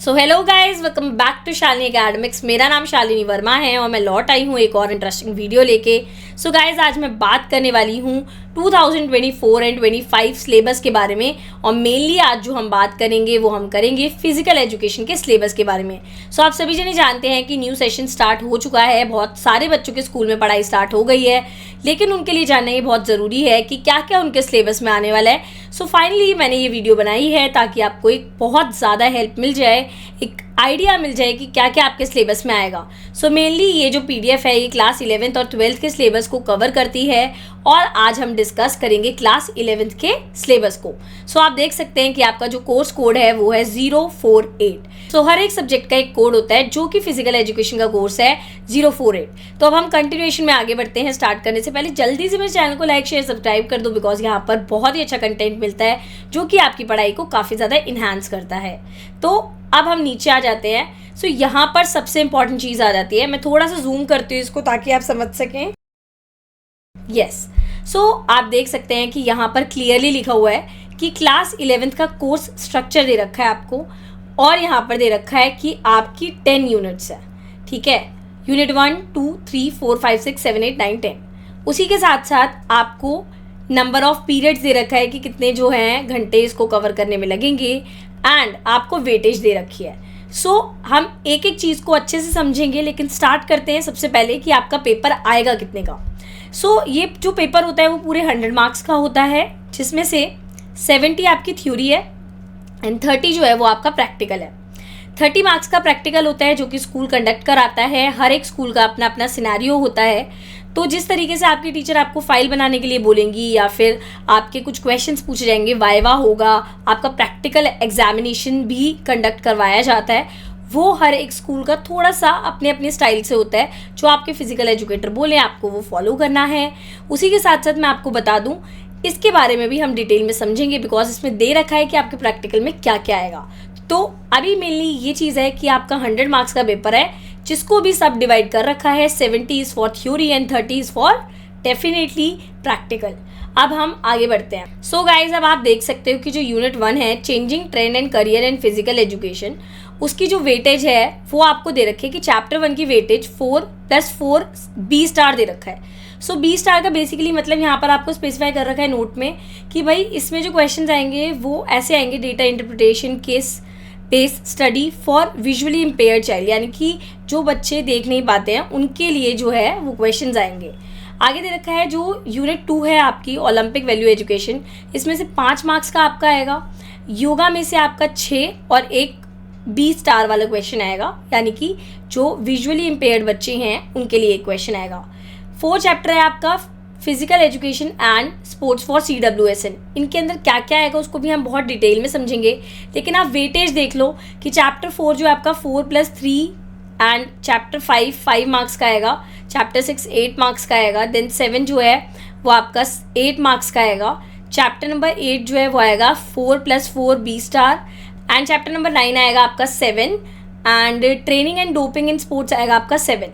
So hello guys, welcome back to Shalini academics. मेरा नाम शालिनी वर्मा है और मैं लौट आई हूँ एक और इंटरेस्टिंग वीडियो लेके। सो गाइज, आज मैं बात करने वाली हूँ 2024 एंड 25 सिलेबस के बारे में। और मेनली आज जो हम बात करेंगे वो हम करेंगे फिजिकल एजुकेशन के सिलेबस के बारे में। सो आप सभी जने जानते हैं कि न्यू सेशन स्टार्ट हो चुका है, बहुत सारे बच्चों के स्कूल में पढ़ाई स्टार्ट हो गई है, लेकिन उनके लिए जानना ये बहुत ज़रूरी है कि क्या क्या उनके सिलेबस में आने वाला है। सो फाइनली मैंने ये वीडियो बनाई है ताकि आपको एक बहुत ज़्यादा हेल्प मिल जाए, एक आइडिया मिल जाए कि क्या क्या आपके सिलेबस में आएगा। सो मेनली ये जो पीडीएफ है ये क्लास 11th और 12th के सिलेबस को कवर करती है और आज हम डिस्कस करेंगे क्लास 11th के सिलेबस को। सो आप देख सकते हैं कि आपका जो कोर्स कोड है वो है 048। सो हर एक सब्जेक्ट का एक कोड होता है जो कि फिजिकल एजुकेशन का कोर्स है 048। तो अब हम कंटिन्यूएशन में आगे बढ़ते हैं। स्टार्ट करने से पहले जल्दी से मेरे चैनल को लाइक शेयर सब्सक्राइब कर दो, बिकॉज यहाँ पर बहुत ही अच्छा कंटेंट मिलता है जो कि आपकी पढ़ाई को काफ़ी ज़्यादा इन्हांस करता है। तो अब हम नीचे आ जाते हैं। सो यहाँ पर सबसे इंपॉर्टेंट चीज़ आ जाती है, मैं थोड़ा सा जूम करती हूँ इसको ताकि आप समझ सकें। यस, सो आप देख सकते हैं कि यहाँ पर क्लियरली लिखा हुआ है कि क्लास 11th का कोर्स स्ट्रक्चर दे रखा है आपको, और यहाँ पर दे रखा है कि आपकी 10 यूनिट्स है। ठीक है, यूनिट 1, 2, 3, 4, 5, 6, 7, 8, 9, 10। उसी के साथ साथ आपको नंबर ऑफ पीरियड्स दे रखा है कि कितने जो हैं घंटे इसको कवर करने में लगेंगे, एंड आपको वेटेज दे रखी है। सो हम एक एक चीज़ को अच्छे से समझेंगे, लेकिन स्टार्ट करते हैं सबसे पहले कि आपका पेपर आएगा कितने का। सो ये जो पेपर होता है वो पूरे 100 मार्क्स का होता है, जिसमें से 70 आपकी थ्योरी है एंड 30 जो है वो आपका प्रैक्टिकल है। 30 मार्क्स का प्रैक्टिकल होता है जो कि स्कूल कंडक्ट कराता है। हर एक स्कूल का अपना अपना सिनेरियो होता है, तो जिस तरीके से आपकी टीचर आपको फाइल बनाने के लिए बोलेंगी या फिर आपके कुछ क्वेश्चंस पूछे जाएंगे, वाइवा होगा, आपका प्रैक्टिकल एग्जामिनेशन भी कंडक्ट करवाया जाता है, वो हर एक स्कूल का थोड़ा सा अपने अपने स्टाइल से होता है। जो आपके फिजिकल एजुकेटर बोले आपको वो फॉलो करना है। उसी के साथ साथ मैं आपको बता दूं, इसके बारे में भी हम डिटेल में समझेंगे, बिकॉज इसमें दे रखा है कि आपके प्रैक्टिकल में क्या क्या आएगा। तो अभी मेनली ये चीज़ है कि आपका 100 मार्क्स का पेपर है, जिसको भी सब डिवाइड कर रखा है। 70 is for theory and 30 is for definitely practical. अब हम आगे बढ़ते हैं। सो गाइज, अब आप देख सकते हो कि जो यूनिट 1 है changing trend and career and physical education, उसकी जो वेटेज है वो आपको दे रखी है कि चैप्टर 1 की वेटेज 4+4 B स्टार दे रखा है। सो B स्टार का बेसिकली मतलब यहाँ पर आपको स्पेसिफाई कर रखा है नोट में कि भाई इसमें जो क्वेश्चंस आएंगे वो ऐसे आएंगे: data interpretation, case base study for visually impaired child, यानी कि जो बच्चे देख नहीं पाते हैं उनके लिए जो है वो क्वेश्चंस आएंगे। आगे दे रखा है जो यूनिट 2 है आपकी ओलंपिक वैल्यू एजुकेशन, इसमें से 5 मार्क्स का आपका आएगा। योगा में से आपका 6 और एक B स्टार वाला क्वेश्चन आएगा, यानी कि जो विजुअली इम्पेयर्ड बच्चे हैं उनके लिए एक क्वेश्चन आएगा। 4 चैप्टर है आपका physical education and sports for CWSN। इनके अंदर क्या क्या आएगा उसको भी हम बहुत डिटेल में समझेंगे, लेकिन आप वेटेज देख लो कि चैप्टर 4 जो है आपका 4+3 एंड चैप्टर 5 मार्क्स का आएगा, चैप्टर 6 8 मार्क्स का आएगा, देन 7 जो है वो आपका 8 मार्क्स का आएगा, चैप्टर नंबर 8 जो है वो आएगा 4+4 B star, and chapter number 9 आएगा आपका 7, and training and doping in sports आएगा आपका 7।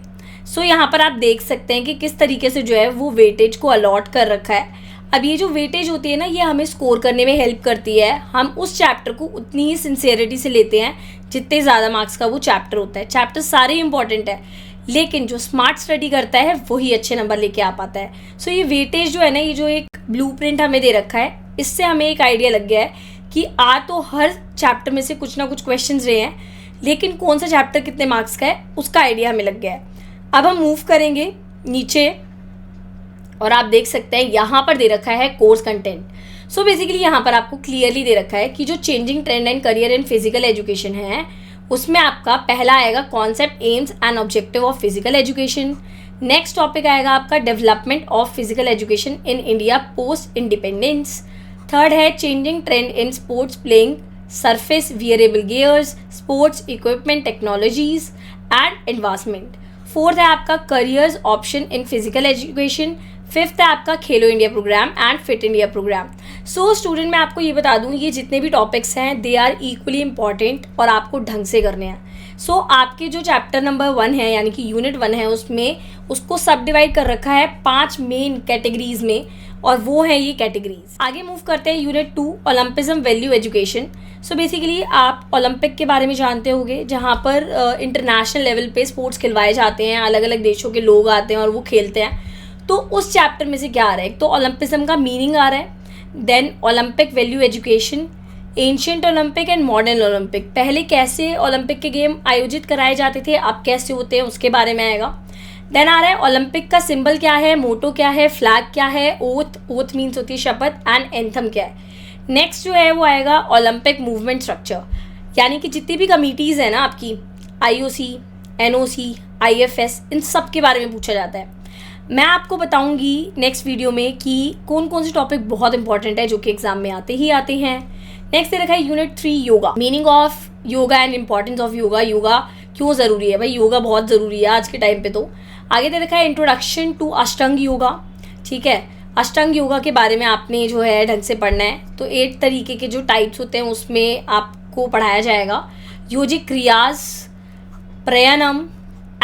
सो यहाँ पर आप देख सकते हैं कि किस तरीके से जो है वो वेटेज को अलॉट कर रखा है। अब ये जो वेटेज होती है ना, ये हमें स्कोर करने में हेल्प करती है। हम उस चैप्टर को उतनी ही सिंसियरिटी से लेते हैं जितने ज़्यादा मार्क्स का वो चैप्टर होता है। चैप्टर सारे इंपॉर्टेंट है, लेकिन जो स्मार्ट स्टडी करता है वही अच्छे नंबर लेके आ पाता है। सो ये वेटेज जो है ना, ये जो एक ब्लूप्रिंट हमें दे रखा है, इससे हमें एक आइडिया लग गया है कि आ तो हर चैप्टर में से कुछ ना कुछ क्वेश्चंस रहे हैं, लेकिन कौन सा चैप्टर कितने मार्क्स का है उसका आइडिया हमें लग गया है। अब हम मूव करेंगे नीचे और आप देख सकते हैं यहाँ पर दे रखा है कोर्स कंटेंट। सो बेसिकली यहाँ पर आपको क्लियरली दे रखा है कि जो changing trend and career and physical education है उसमें आपका पहला आएगा concept, aims and objective of physical education. Next topic आएगा आपका development of physical education in India post independence. Third है changing trend in sports playing surface wearable gears, sports equipment technologies and advancement. Fourth है आपका careers option in physical education. Fifth है आपका Khelo India program and fit India program. So student, मैं आपको ये बता दूं, ये जितने भी टॉपिक्स हैं दे आर इक्वली इंपॉर्टेंट और आपको ढंग से करने हैं। सो आपके जो चैप्टर नंबर 1 है यानी कि यूनिट 1 है उसमें उसको सब डिवाइड कर रखा है 5 मेन कैटेगरीज में, और वो है ये कैटेगरीज। आगे मूव करते हैं unit 2 olympism value education. So basically आप ओलंपिक के बारे में जानते होंगे, जहाँ पर इंटरनेशनल लेवल पे स्पोर्ट्स खिलवाए जाते हैं, अलग अलग देशों के लोग आते हैं और वो खेलते हैं। तो उस चैप्टर में से क्या आ रहा है, एक तो ओलंपिज्म का मीनिंग आ रहा है, then Olympic value education, ancient Olympic and modern Olympic, पहले कैसे ओलंपिक के गेम आयोजित कराए जाते थे, अब कैसे होते हैं उसके बारे में आएगा। देन आ रहा है ओलंपिक का सिंबल क्या है, मोटो क्या है, फ्लैग क्या है, ओथ मीन्स होती है शपथ, एंड एंथम क्या है। नेक्स्ट जो है वो आएगा ओलंपिक मूवमेंट स्ट्रक्चर, यानी कि जितनी भी कमिटीज़ है ना आपकी, IOC, NOC, IFS, इन सब के बारे में पूछा जाता है। मैं आपको बताऊंगी नेक्स्ट वीडियो में कि कौन कौन से टॉपिक बहुत इंपॉर्टेंट है जो कि एग्जाम में आते हैं। नेक्स्ट दे रखा है unit 3 yoga, meaning of yoga and importance of yoga, yoga क्यों ज़रूरी है भाई, योगा बहुत ज़रूरी है आज के टाइम पे। तो आगे दे रखा है इंट्रोडक्शन टू अष्टांग योगा, ठीक है, अष्टांग योगा के बारे में आपने जो है ढंग से पढ़ना है। तो 8 तरीके के जो टाइप्स होते हैं उसमें आपको पढ़ाया जाएगा। योजिक क्रियाज, प्रयानम,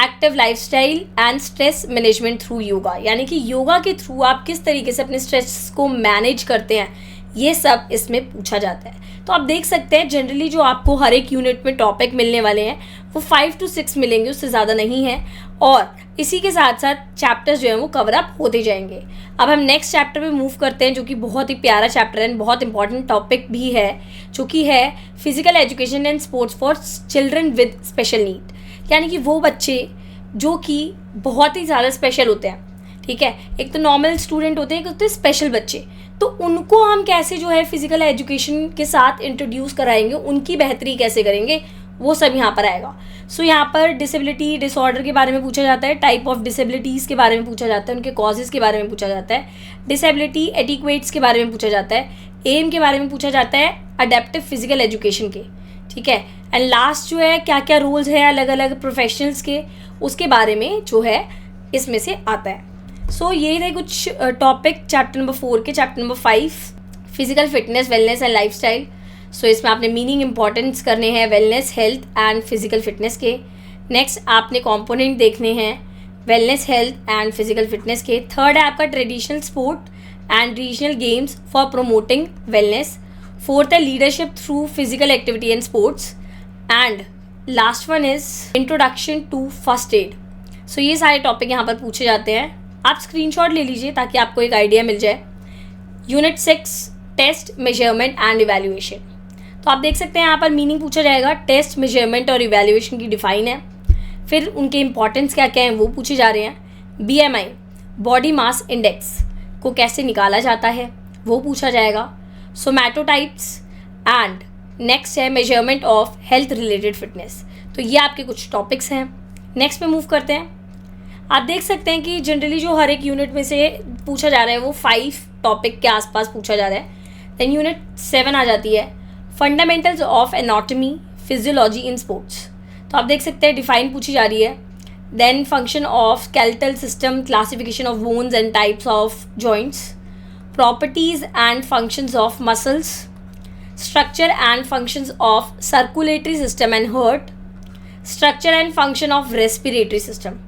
active lifestyle and stress management through yoga, यानी कि योगा के थ्रू आप किस तरीके से अपने स्ट्रेस को मैनेज करते हैं, ये सब इसमें पूछा जाता है। तो आप देख सकते हैं जनरली जो आपको हर एक यूनिट में टॉपिक मिलने वाले हैं वो 5 to 6 मिलेंगे, उससे ज़्यादा नहीं है, और इसी के साथ साथ चैप्टर्स जो हैं वो कवर अप होते जाएंगे। अब हम नेक्स्ट चैप्टर पे मूव करते हैं, जो कि बहुत ही प्यारा चैप्टर है, बहुत इंपॉर्टेंट टॉपिक भी है, जो कि है physical education and sports for children with special need, यानी कि वो बच्चे जो कि बहुत ही ज़्यादा स्पेशल होते हैं, ठीक है, एक तो नॉर्मल स्टूडेंट होते हैं, एक होते हैं स्पेशल बच्चे, तो उनको हम कैसे जो है फिजिकल एजुकेशन के साथ इंट्रोड्यूस कराएंगे, उनकी बेहतरी कैसे करेंगे, वो सब यहाँ पर आएगा। सो यहाँ पर डिसेबिलिटी डिसऑर्डर के बारे में पूछा जाता है, टाइप ऑफ डिसेबिलिटीज़ के बारे में पूछा जाता है, उनके कॉजेज़ के बारे में पूछा जाता है, डिसेबिलिटी एटिक्वेट्स के बारे में पूछा जाता है, एम के बारे में पूछा जाता है, अडेप्टिव फिजिकल एजुकेशन के, ठीक है, एंड लास्ट जो है क्या क्या रोल्स है अलग अलग प्रोफेशनल्स के, उसके बारे में जो है इसमें से आता है। सो ये थे कुछ टॉपिक चैप्टर नंबर 4 के। Chapter number 5 physical fitness, wellness and lifestyle. So इसमें आपने मीनिंग इंपॉर्टेंस करने हैं wellness, health and physical fitness के। नेक्स्ट आपने कंपोनेंट देखने हैं wellness, health and physical fitness के। थर्ड है आपका traditional sport and regional games for promoting wellness. Fourth है leadership through physical activity and sports, and last one is introduction to first aid. So ये सारे topic यहाँ पर पूछे जाते हैं, आप स्क्रीनशॉट ले लीजिए ताकि आपको एक आइडिया मिल जाए। Unit 6 test, measurement and evaluation. तो आप देख सकते हैं यहाँ पर मीनिंग पूछा जाएगा, टेस्ट, मेजरमेंट और इवैल्यूएशन की डिफाइन है, फिर उनके इंपॉर्टेंस क्या क्या हैं वो पूछे जा रहे हैं। BMI बॉडी मास इंडेक्स को कैसे निकाला जाता है वो पूछा जाएगा। सोमैटोटाइप्स एंड नेक्स्ट है measurement of health related fitness. तो ये आपके कुछ टॉपिक्स हैं। नेक्स्ट पे मूव करते हैं। आप देख सकते हैं कि जनरली जो हर एक यूनिट में से पूछा जा रहा है वो 5 टॉपिक के आसपास पूछा जा रहा है। देन यूनिट 7 आ जाती है fundamentals of anatomy physiology in sports. तो आप देख सकते हैं डिफाइन पूछी जा रही है। Then function of skeletal system, classification of bones and types of joints, properties and functions of muscles, structure and functions of circulatory system and heart, structure and function of respiratory system.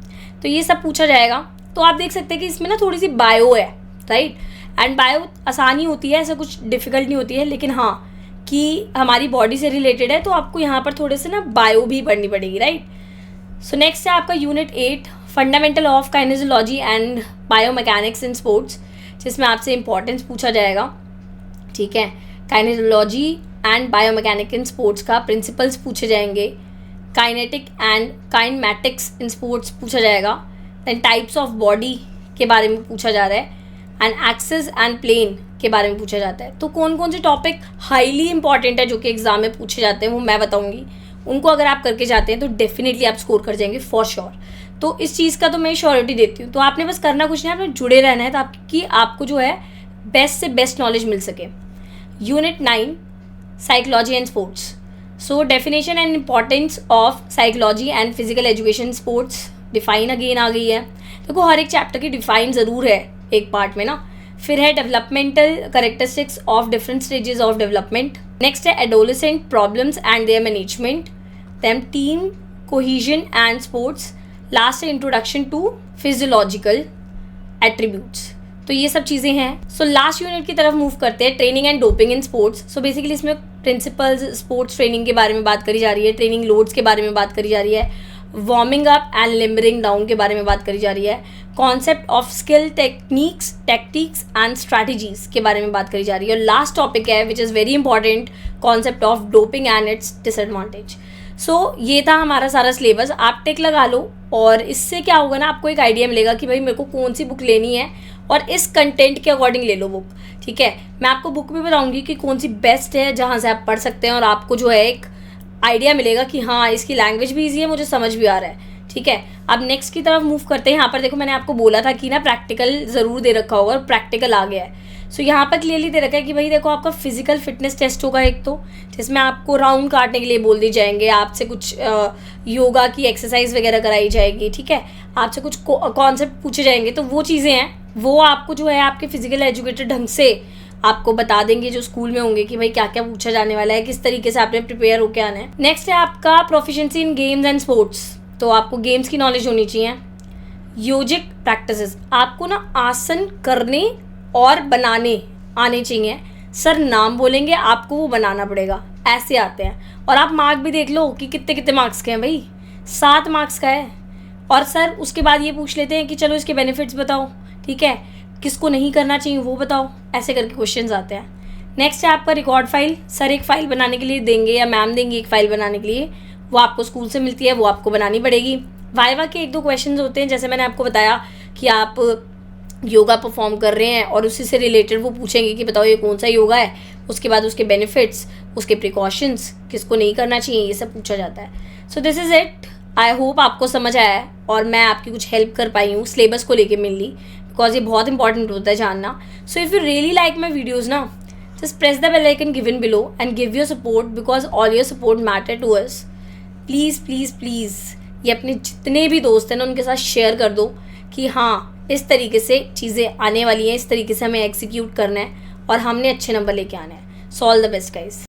तो ये सब पूछा जाएगा। तो आप देख सकते हैं कि इसमें ना थोड़ी सी बायो है, राइट, एंड बायो आसानी होती है, ऐसा कुछ डिफ़िकल्ट नहीं होती है, लेकिन हाँ कि हमारी बॉडी से रिलेटेड है तो आपको यहाँ पर थोड़े से ना बायो भी पढ़नी पड़ेगी, राइट। सो नेक्स्ट है आपका unit 8 fundamental of kinesiology and biomechanics in sports, जिसमें आपसे इंपॉर्टेंस पूछा जाएगा, ठीक है, kinesiology and biomechanic in sports का प्रिंसिपल्स पूछे जाएंगे, kinetic and kinematics in sports पूछा जाएगा, देन टाइप्स ऑफ बॉडी के बारे में पूछा जा रहा है, एंड एक्सिस एंड प्लेन के बारे में पूछा जाता है। तो कौन कौन से टॉपिक हाईली इंपॉर्टेंट है जो कि एग्जाम में पूछे जाते हैं वो मैं बताऊंगी, उनको अगर आप करके जाते हैं तो डेफिनेटली आप स्कोर कर जाएंगे फॉर श्योर। तो इस चीज़ का तो मैं श्योरिटी देती हूँ। तो आपने बस करना कुछ नहीं, आपने जुड़े रहना है ताकि आपको जो है बेस्ट से बेस्ट नॉलेज मिल सके। Unit 9 psychology and sports. So definition and importance of psychology and physical education sports, define again आ गई है। देखो हर एक चैप्टर की डिफाइन ज़रूर है एक पार्ट में ना। फिर है developmental characteristics of different stages of development. Next है adolescent problems and their management, then team cohesion and sports, last है इंट्रोडक्शन टू फिजियोलॉजिकल एट्रीब्यूट्स। तो ये सब चीज़ें हैं। सो लास्ट यूनिट की तरफ मूव करते हैं, training and doping in sports. So basically इसमें प्रिंसिपल्स स्पोर्ट्स ट्रेनिंग के बारे में बात करी जा रही है, ट्रेनिंग लोड्स के बारे में बात करी जा रही है, warming up and limbering down के बारे में बात करी जा रही है, concept of skill techniques tactics and strategies के बारे में बात करी जा रही है। और लास्ट टॉपिक है which is very important, concept of doping and its disadvantage. So ये था हमारा सारा सिलेबस। आप टिक लगा लो और इससे क्या होगा ना, आपको एक आइडिया मिलेगा कि भाई मेरे को कौन सी बुक लेनी है और इस कंटेंट के अकॉर्डिंग ले लो बुक, ठीक है। मैं आपको बुक भी बताऊंगी कि कौन सी बेस्ट है जहाँ से आप पढ़ सकते हैं और आपको जो है एक आइडिया मिलेगा कि हाँ इसकी लैंग्वेज भी ईजी है, मुझे समझ भी आ रहा है, ठीक है। अब नेक्स्ट की तरफ मूव करते हैं। यहाँ पर देखो मैंने आपको बोला था कि ना प्रैक्टिकल ज़रूर दे रखा होगा और प्रैक्टिकल आ गया है। सो यहाँ पर क्लियरली दे रखा है कि भाई देखो आपका फिजिकल फिटनेस टेस्ट होगा एक, तो जिसमें आपको राउंड काटने के लिए बोल दी जाएंगे, आपसे कुछ योगा की एक्सरसाइज वगैरह कराई जाएगी, ठीक है, आपसे कुछ कॉन्सेप्ट पूछे जाएंगे। तो वो चीज़ें हैं वो आपको जो है आपके फिजिकल एजुकेटेड ढंग से आपको बता देंगे जो स्कूल में होंगे कि भाई क्या क्या पूछा जाने वाला है, किस तरीके से आपने प्रिपेयर होकर आना है। नेक्स्ट है आपका proficiency in games and sports. तो आपको गेम्स की नॉलेज होनी चाहिए। योजिक प्रैक्टिसेस, आपको ना आसन करने और बनाने आने चाहिए। सर नाम बोलेंगे, आपको वो बनाना पड़ेगा, ऐसे आते हैं। और आप मार्क भी देख लो कि कितने कितने मार्क्स के हैं भाई, 7 मार्क्स का है। और सर उसके बाद ये पूछ लेते हैं कि चलो इसके बेनिफिट्स बताओ, ठीक है, किसको नहीं करना चाहिए वो बताओ, ऐसे करके क्वेश्चंस आते हैं। नेक्स्ट है आपका रिकॉर्ड फाइल। सर एक फ़ाइल बनाने के लिए देंगे या मैम देंगी एक फ़ाइल बनाने के लिए, वो आपको स्कूल से मिलती है, वो आपको बनानी पड़ेगी। वाइवा के 1-2 क्वेश्चंस होते हैं, जैसे मैंने आपको बताया कि आप योगा परफॉर्म कर रहे हैं और उसी से रिलेटेड वो पूछेंगे कि बताओ ये कौन सा योगा है, उसके बाद उसके बेनिफिट्स, उसके प्रिकॉशंस, किसको नहीं करना चाहिए, ये सब पूछा जाता है। So this is it. I hope आपको समझ आया है और मैं आपकी कुछ हेल्प कर पाई हूँ सिलेबस को लेके मेनली, बिकॉज ये बहुत इंपॉर्टेंट होता है जानना। So if you really like my videos ना, just press the bell icon given below and give your support because all your support matter to us. Please please please ये अपने जितने भी दोस्त हैं ना उनके साथ शेयर कर दो कि हाँ इस तरीके से चीज़ें आने वाली हैं, इस तरीके से हमें एग्जीक्यूट करना है और हमने अच्छे नंबर लेके आना है। So all the best guys.